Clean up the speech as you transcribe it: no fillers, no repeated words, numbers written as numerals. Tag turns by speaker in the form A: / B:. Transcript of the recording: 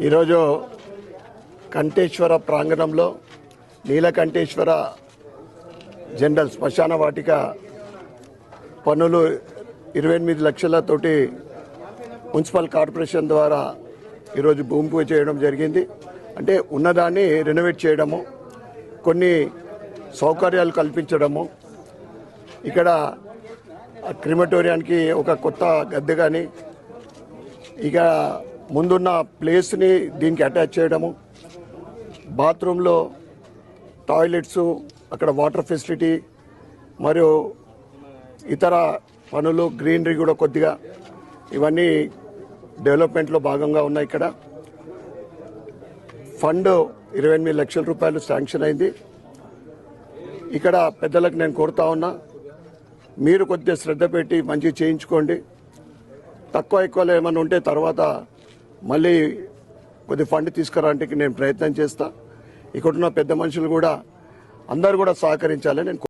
A: ఈరోజు కంఠేశ్వర ప్రాంగణంలో నీలకంఠేశ్వర జనరల్ శ్మశాన వాటిక పనులు 28 లక్షలతోటి మున్సిపల్ కార్పొరేషన్ ద్వారా ఈరోజు భూమి పూజ చేయడం జరిగింది. అంటే ఉన్నదాన్ని రెనోవేట్ చేయడము, కొన్ని సౌకర్యాలు కల్పించడము, ఇక్కడ క్రిమటోరియానికి ఒక కొత్త గద్దె కానీ, ఇక ముందున్న ప్లేస్ని దీనికి అటాచ్ చేయడము, బాత్రూంలో టాయిలెట్స్, అక్కడ వాటర్ ఫెసిలిటీ మరియు ఇతర పనులు, గ్రీనరీ కూడా కొద్దిగా ఇవన్నీ డెవలప్మెంట్లో భాగంగా ఉన్నాయి. ఇక్కడ ఫండ్ 28 లక్షల రూపాయలు శాంక్షన్ అయింది. ఇక్కడ పెద్దలకు నేను కోరుతా ఉన్నా, మీరు కొద్దిగా శ్రద్ధ పెట్టి మంచిగా చేయించుకోండి. తక్కువ ఎక్కువలో ఏమైనా ఉంటే తర్వాత మళ్ళీ కొద్ది ఫండ్ తీసుకురావడానికి నేను ప్రయత్నం చేస్తా. ఇక్కడున్న పెద్ద మనుషులు కూడా అందరూ కూడా సహకరించాలని నేను